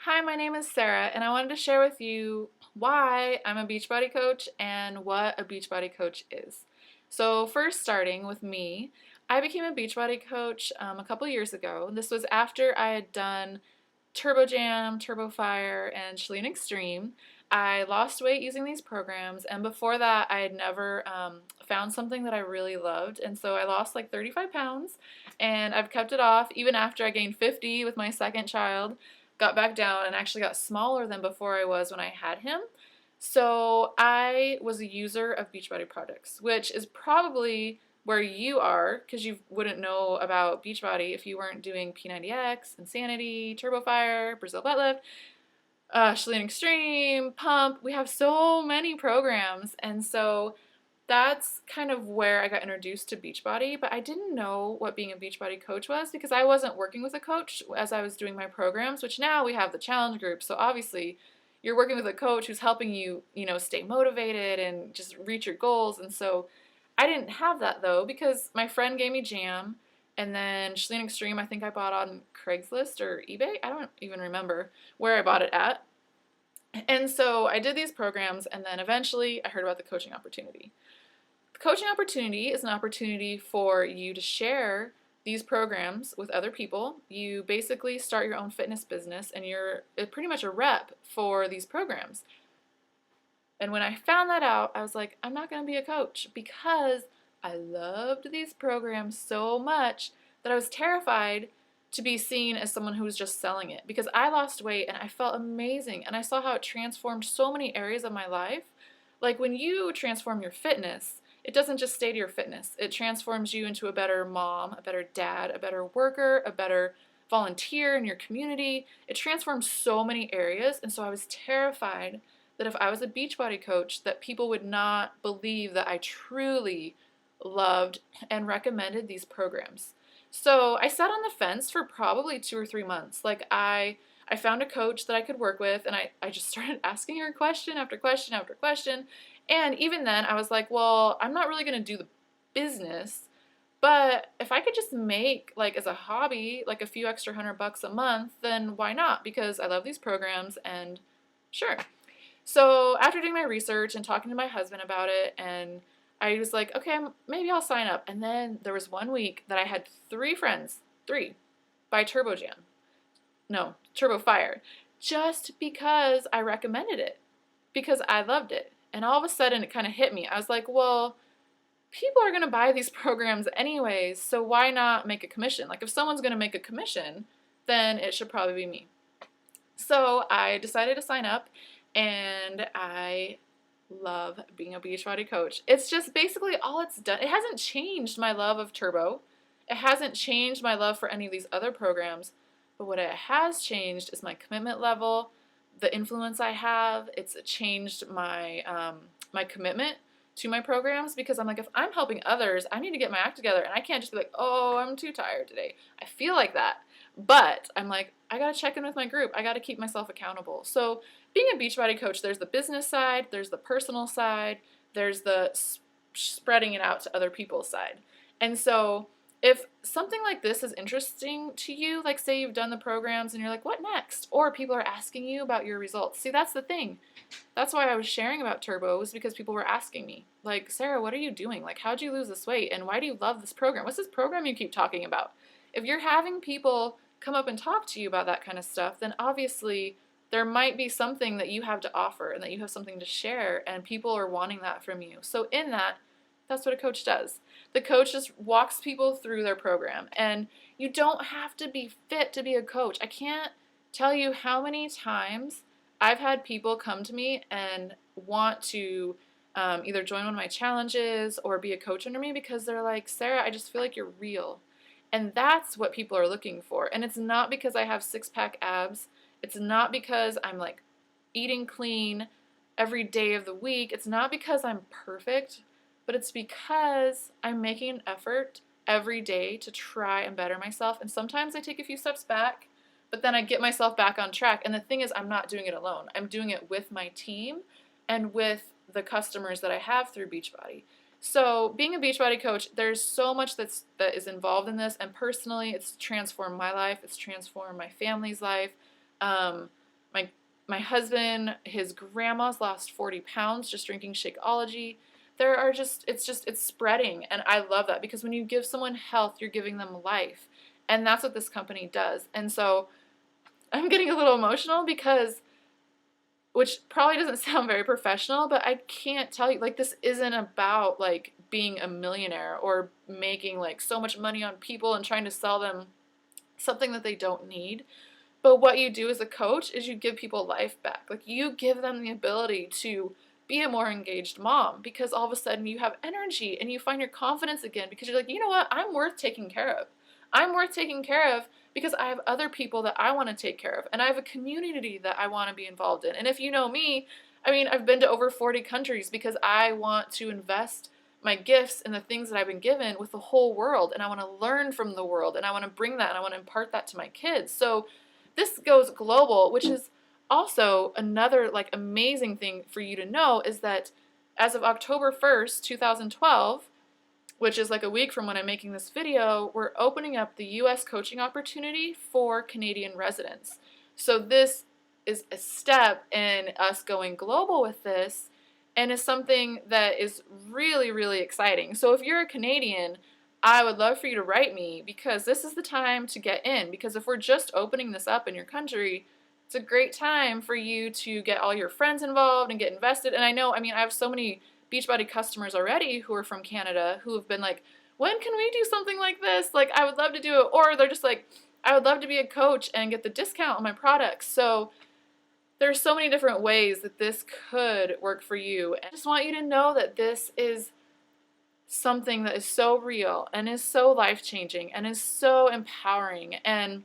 Hi, my name is Sarah, and I wanted to share with you why I'm a Beachbody coach and what a Beachbody coach is. So, first, starting with me, I became a Beachbody coach a couple years ago. This was after I had done TurboFIRE, and Chalene Extreme. I lost weight using these programs, and before that, I had never found something that I really loved, and so I lost like 35 pounds, and I've kept it off even after I gained 50 with my second child, got back down, and actually got smaller than before I was when I had him. So I was a user of Beachbody products, which is probably where you are, because you wouldn't know about Beachbody if you weren't doing P90X, Insanity, TurboFIRE, Brazil Butt Lift, Chalene Extreme, Pump. We have so many programs, and so that's kind of where I got introduced to Beachbody, but I didn't know what being a Beachbody coach was because I wasn't working with a coach as I was doing my programs, which now we have the challenge group. So obviously you're working with a coach who's helping you, stay motivated and just reach your goals. And so I didn't have that though because my friend gave me Jam, and then Chalene Extreme I think I bought on Craigslist or eBay. I don't even remember where I bought it at. And so I did these programs, and then eventually I heard about the coaching opportunity. The coaching opportunity is an opportunity for you to share these programs with other people. You basically start your own fitness business, and you're pretty much a rep for these programs. And when I found that out, I was like, I'm not going to be a coach because I loved these programs so much that I was terrified to be seen as someone who was just selling it, because I lost weight and I felt amazing and I saw how it transformed so many areas of my life. Like when you transform your fitness, it doesn't just stay to your fitness. It transforms you into a better mom, a better dad, a better worker, a better volunteer in your community. It transforms so many areas, and so I was terrified that if I was a Beachbody coach, that people would not believe that I truly loved and recommended these programs. So I sat on the fence for probably 2 or 3 months. Like I found a coach that I could work with, and I just started asking her question after question after question. And even then I was like, well, I'm not really going to do the business, but if I could just make, like, as a hobby, like a few extra $100 a month, then why not? Because I love these programs, and sure. So after doing my research and talking to my husband about it, and I was like, okay, maybe I'll sign up. And then there was one week that I had 3 friends, buy TurboFIRE, just because I recommended it, because I loved it. And all of a sudden it kind of hit me. I was like, well, people are going to buy these programs anyways, so why not make a commission? Like if someone's going to make a commission, then it should probably be me. So I decided to sign up, and I love being a Beachbody coach. It's just basically all it's done. It hasn't changed my love of Turbo. It hasn't changed my love for any of these other programs. But what it has changed is my commitment level, the influence I have. It's changed my my commitment to my programs, because I'm like, if I'm helping others, I need to get my act together, and I can't just be like, oh, I'm too tired today. I feel like that. But I'm like, I got to check in with my group. I got to keep myself accountable. So being a Beachbody coach, there's the business side, there's the personal side, there's the spreading it out to other people's side. And so if something like this is interesting to you, like say you've done the programs and you're like, what next? Or people are asking you about your results. See, that's the thing. That's why I was sharing about Turbo, was because people were asking me, like, Sarah, what are you doing? Like, how'd you lose this weight? And why do you love this program? What's this program you keep talking about? If you're having people come up and talk to you about that kind of stuff, then obviously there might be something that you have to offer and that you have something to share, and people are wanting that from you. So in that, that's what a coach does. The coach just walks people through their program, and you don't have to be fit to be a coach. I can't tell you how many times I've had people come to me and want to either join one of my challenges or be a coach under me because they're like, Sarah, I just feel like you're real. And that's what people are looking for. And it's not because I have 6-pack abs. It's not because I'm like eating clean every day of the week. It's not because I'm perfect, but it's because I'm making an effort every day to try and better myself. And sometimes I take a few steps back, but then I get myself back on track. And the thing is, I'm not doing it alone. I'm doing it with my team and with the customers that I have through Beachbody. So being a Beachbody coach, there's so much that is involved in this, and personally, it's transformed my life. It's transformed my family's life. My my husband, his grandma's lost 40 pounds just drinking Shakeology. There are it's spreading, and I love that, because when you give someone health, you're giving them life. And that's what this company does. And so I'm getting a little emotional because, which probably doesn't sound very professional, but I can't tell you, like, this isn't about like being a millionaire or making like so much money on people and trying to sell them something that they don't need. But what you do as a coach is you give people life back. Like, you give them the ability to be a more engaged mom, because all of a sudden you have energy and you find your confidence again, because you're like, you know what? I'm worth taking care of. I'm worth taking care of because I have other people that I want to take care of, and I have a community that I want to be involved in. And if you know me, I mean, I've been to over 40 countries because I want to invest my gifts and the things that I've been given with the whole world, and I want to learn from the world, and I want to bring that and I want to impart that to my kids. So this goes global, which is also another like amazing thing for you to know, is that as of October 1st, 2012, which is like a week from when I'm making this video, we're opening up the US coaching opportunity for Canadian residents. So this is a step in us going global with this, and is something that is really, really exciting. So if you're a Canadian, I would love for you to write me, because this is the time to get in. Because if we're just opening this up in your country, it's a great time for you to get all your friends involved and get invested. And I know, I mean, I have so many Beachbody customers already who are from Canada who have been like, when can we do something like this? Like, I would love to do it. Or they're just like, I would love to be a coach and get the discount on my products. So there's so many different ways that this could work for you. And I just want you to know that this is something that is so real and is so life-changing and is so empowering. And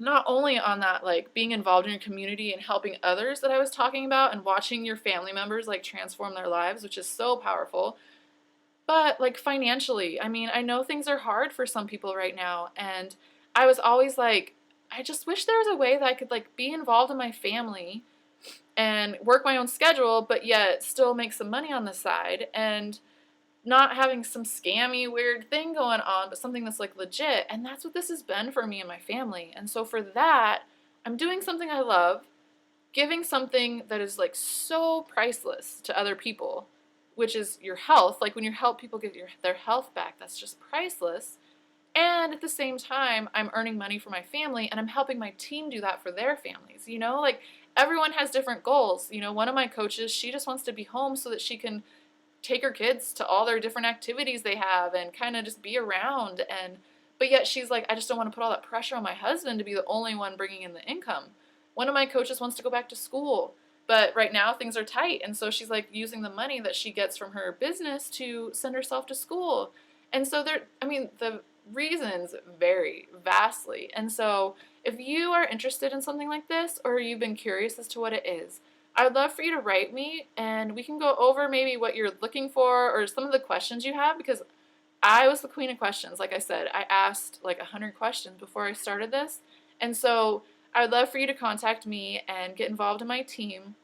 not only on that, like being involved in your community and helping others that I was talking about, and watching your family members like transform their lives, which is so powerful, but like financially. I mean, I know things are hard for some people right now, and I was always like, I just wish there was a way that I could like be involved in my family and work my own schedule, but yet still make some money on the side, and not having some scammy weird thing going on, but something that's like legit. And that's what this has been for me and my family. And so for that, I'm doing something I love, giving something that is like so priceless to other people, which is your health. Like when you help people get their health back, that's just priceless. And at the same time, I'm earning money for my family, and I'm helping my team do that for their families. You know, like everyone has different goals. You know, one of my coaches, she just wants to be home so that she can take her kids to all their different activities they have and kind of just be around. And but yet she's like, I just don't want to put all that pressure on my husband to be the only one bringing in the income. One of my coaches wants to go back to school, but right now things are tight, and so she's like using the money that she gets from her business to send herself to school. And so I mean, the reasons vary vastly. And so if you are interested in something like this, or you've been curious as to what it is, I would love for you to write me, and we can go over maybe what you're looking for or some of the questions you have, because I was the queen of questions. Like I said, I asked like 100 questions before I started this. And so I would love for you to contact me and get involved in my team.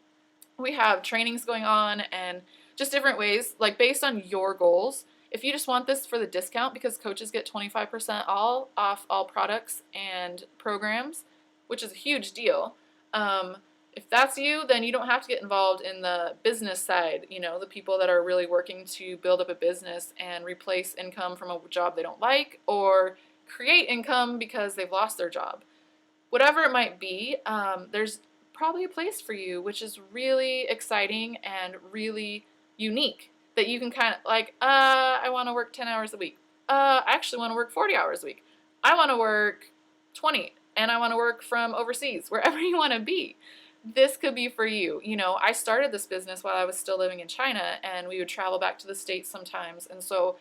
We have trainings going on and just different ways, like based on your goals. If you just want this for the discount, because coaches get 25% off all products and programs, which is a huge deal. If that's you, then you don't have to get involved in the business side, you know, the people that are really working to build up a business and replace income from a job they don't like, or create income because they've lost their job. Whatever it might be, there's probably a place for you, which is really exciting and really unique, that you can kind of like, I want to work 10 hours a week. I actually want to work 40 hours a week. I want to work 20, and I want to work from overseas, wherever you want to be. This could be for you. You know, I started this business while I was still living in China, and we would travel back to the States sometimes. And so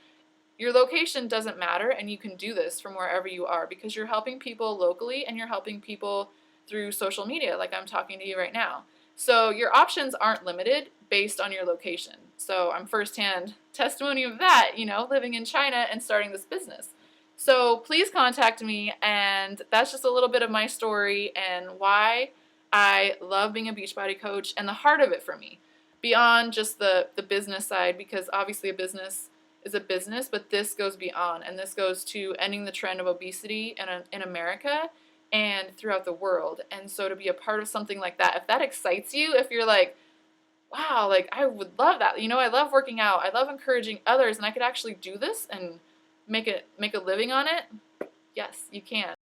your location doesn't matter, and you can do this from wherever you are, because you're helping people locally and you're helping people through social media, like I'm talking to you right now. So your options aren't limited based on your location. So I'm firsthand testimony of that, you know, living in China and starting this business. So please contact me, and that's just a little bit of my story and why I love being a Beachbody coach, and the heart of it for me, beyond just the business side, because obviously a business is a business, but this goes beyond, and this goes to ending the trend of obesity in America and throughout the world. And so to be a part of something like that, if that excites you, if you're like, wow, like I would love that. You know, I love working out. I love encouraging others, and I could actually do this and make a living on it. Yes, you can.